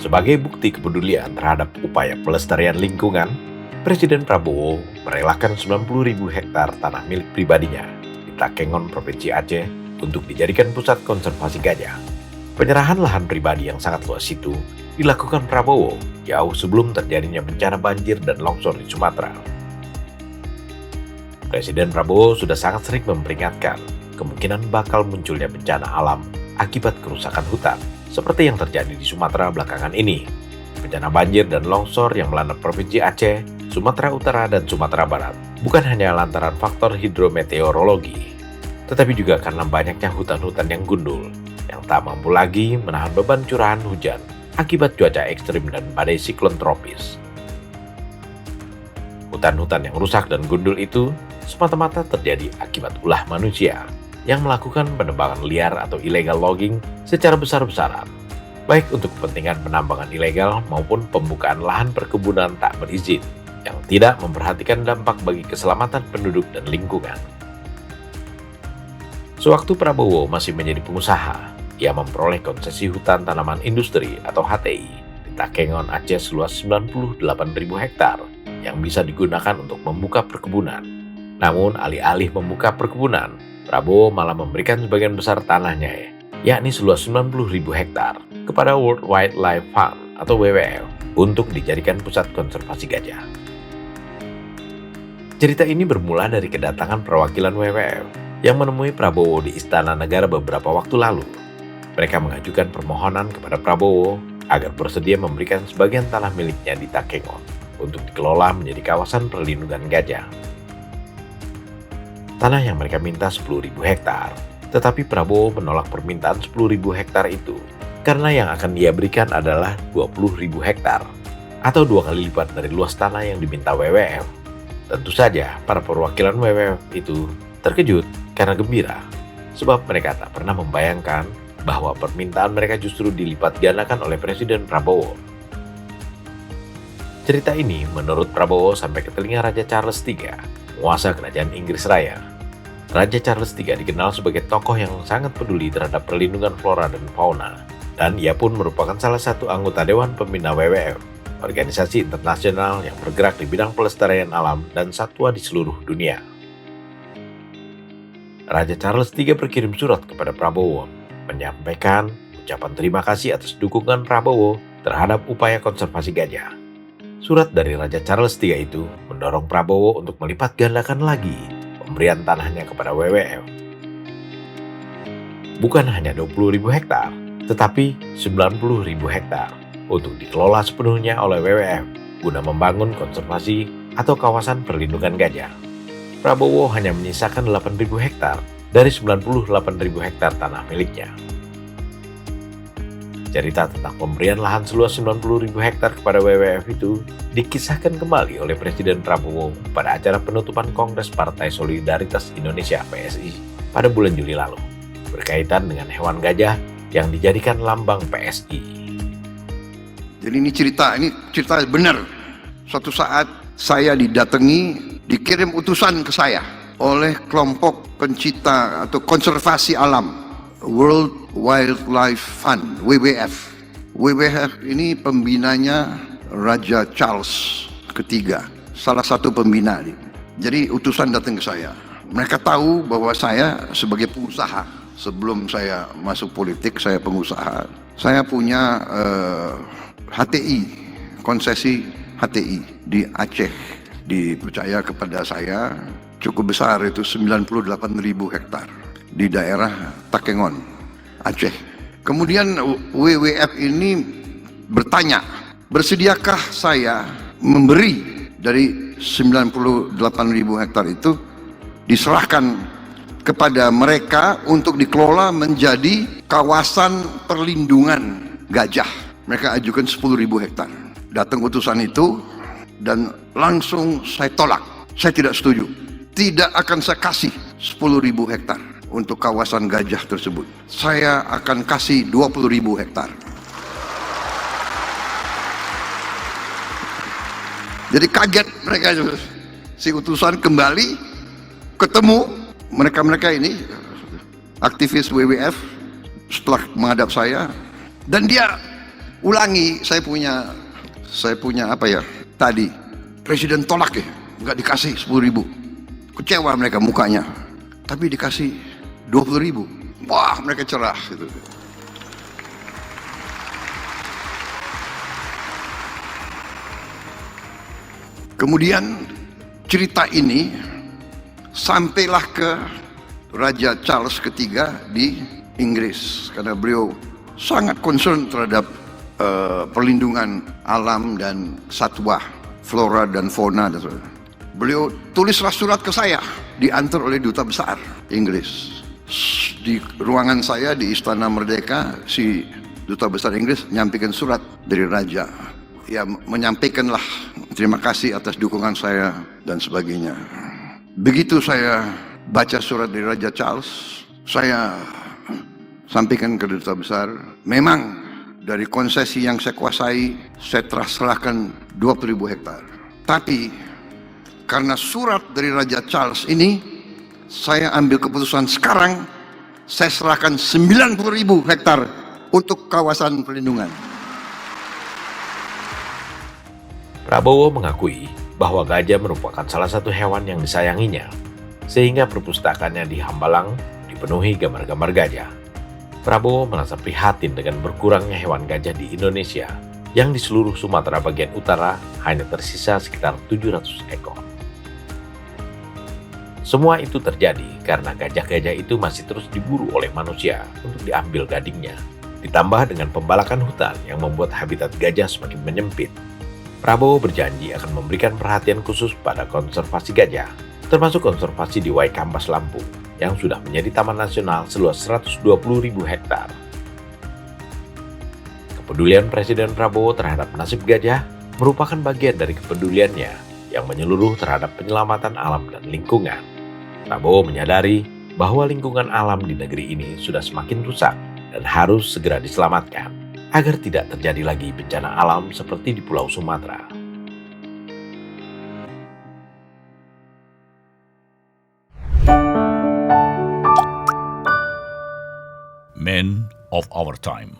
Sebagai bukti kepedulian terhadap upaya pelestarian lingkungan, Presiden Prabowo merelakan 90.000 hektar tanah milik pribadinya di Takengon, Provinsi Aceh untuk dijadikan pusat konservasi gajah. Penyerahan lahan pribadi yang sangat luas itu dilakukan Prabowo jauh sebelum terjadinya bencana banjir dan longsor di Sumatera. Presiden Prabowo sudah sangat sering memperingatkan kemungkinan bakal munculnya bencana alam akibat kerusakan hutan, seperti yang terjadi di Sumatera belakangan ini. Bencana banjir dan longsor yang melanda Provinsi Aceh, Sumatera Utara, dan Sumatera Barat bukan hanya lantaran faktor hidrometeorologi, tetapi juga karena banyaknya hutan-hutan yang gundul, yang tak mampu lagi menahan beban curahan hujan akibat cuaca ekstrim dan badai siklon tropis. Hutan-hutan yang rusak dan gundul itu semata-mata terjadi akibat ulah manusia yang melakukan penebangan liar atau illegal logging secara besar-besaran, baik untuk kepentingan penambangan ilegal maupun pembukaan lahan perkebunan tak berizin yang tidak memperhatikan dampak bagi keselamatan penduduk dan lingkungan. Sewaktu Prabowo masih menjadi pengusaha, ia memperoleh konsesi hutan tanaman industri atau HTI di Takengon, Aceh seluas 98.000 hektar yang bisa digunakan untuk membuka perkebunan. Namun alih-alih membuka perkebunan, Prabowo malah memberikan sebagian besar tanahnya, yakni seluas 90.000 hektar, kepada World Wildlife Fund atau WWF untuk dijadikan pusat konservasi gajah. Cerita ini bermula dari kedatangan perwakilan WWF yang menemui Prabowo di Istana Negara beberapa waktu lalu. Mereka mengajukan permohonan kepada Prabowo agar bersedia memberikan sebagian tanah miliknya di Takengon untuk dikelola menjadi kawasan perlindungan gajah. Tanah yang mereka minta 10.000 hektar, tetapi Prabowo menolak permintaan 10.000 hektar itu karena yang akan dia berikan adalah 20.000 hektar atau 2 kali lipat dari luas tanah yang diminta WWF. Tentu saja para perwakilan WWF itu terkejut karena gembira, sebab mereka tak pernah membayangkan bahwa permintaan mereka justru dilipat gandakan oleh Presiden Prabowo. Cerita ini menurut Prabowo sampai ke telinga Raja Charles III, penguasa Kerajaan Inggris Raya. Raja Charles III dikenal sebagai tokoh yang sangat peduli terhadap perlindungan flora dan fauna, dan ia pun merupakan salah satu anggota Dewan Pembina WWF, organisasi internasional yang bergerak di bidang pelestarian alam dan satwa di seluruh dunia. Raja Charles III berkirim surat kepada Prabowo, menyampaikan ucapan terima kasih atas dukungan Prabowo terhadap upaya konservasi gajah. Surat dari Raja Charles III itu mendorong Prabowo untuk melipat gandakan lagi pemberian tanahnya kepada WWF. Bukan hanya 20.000 hektar, tetapi 90.000 hektar untuk dikelola sepenuhnya oleh WWF guna membangun konservasi atau kawasan perlindungan gajah. Prabowo hanya menyisakan 8.000 hektar dari 98.000 hektar tanah miliknya. Cerita tentang pemberian lahan seluas 90.000 hektar kepada WWF itu dikisahkan kembali oleh Presiden Prabowo pada acara penutupan Kongres Partai Solidaritas Indonesia (PSI) pada bulan Juli lalu, berkaitan dengan hewan gajah yang dijadikan lambang PSI. Jadi ini cerita benar. Suatu saat saya dikirim utusan ke saya oleh kelompok pencinta atau konservasi alam, World Wildlife Fund, WWF. WWF ini pembinanya Raja Charles III, salah satu pembina. Jadi utusan datang ke saya. Mereka tahu bahwa saya sebagai pengusaha, sebelum saya masuk politik saya pengusaha. Saya punya HTI, konsesi HTI di Aceh. Dipercaya kepada saya cukup besar, itu 98.000 hektar di daerah Takengon, Aceh. Kemudian WWF ini bertanya, bersediakah saya memberi dari 98.000 hektar itu diserahkan kepada mereka untuk dikelola menjadi kawasan perlindungan gajah. Mereka ajukan 10.000 hektar. Datang utusan itu dan langsung saya tolak. Saya tidak setuju. Tidak akan saya kasih 10.000 hektar untuk kawasan gajah tersebut. Saya akan kasih 20.000 hektar. Jadi kaget mereka. Si utusan kembali ketemu mereka ini aktivis WWF setelah menghadap saya, dan dia ulangi, saya punya apa ya, tadi presiden tolak ya, nggak dikasih 10.000, kecewa mereka mukanya, tapi dikasih 20.000, wah mereka cerah gitu. Kemudian cerita ini sampailah ke Raja Charles III di Inggris, karena beliau sangat concern terhadap perlindungan alam dan satwa, flora dan fauna dan sebagainya. Beliau tulislah surat ke saya, diantar oleh duta besar Inggris. Di ruangan saya di Istana Merdeka, si duta besar Inggris menyampaikan surat dari raja. Ya, menyampaikanlah terima kasih atas dukungan saya dan sebagainya. Begitu saya baca surat dari Raja Charles, saya sampaikan ke duta besar, memang dari konsesi yang saya kuasai, saya telah serahkan 20.000 hektar. Tapi karena surat dari Raja Charles ini, saya ambil keputusan sekarang, saya serahkan 90.000 hektar untuk kawasan perlindungan. Prabowo mengakui bahwa gajah merupakan salah satu hewan yang disayanginya, sehingga perpustakaannya di Hambalang dipenuhi gambar-gambar gajah. Prabowo merasa prihatin dengan berkurangnya hewan gajah di Indonesia, yang di seluruh Sumatera bagian utara hanya tersisa sekitar 700 ekor. Semua itu terjadi karena gajah-gajah itu masih terus diburu oleh manusia untuk diambil gadingnya, ditambah dengan pembalakan hutan yang membuat habitat gajah semakin menyempit. Prabowo berjanji akan memberikan perhatian khusus pada konservasi gajah, termasuk konservasi di Waikambas Lampung, yang sudah menjadi taman nasional seluas 120.000 hektar. Kepedulian Presiden Prabowo terhadap nasib gajah merupakan bagian dari kepeduliannya yang menyeluruh terhadap penyelamatan alam dan lingkungan. Prabowo menyadari bahwa lingkungan alam di negeri ini sudah semakin rusak dan harus segera diselamatkan agar tidak terjadi lagi bencana alam seperti di Pulau Sumatera. Men of our time.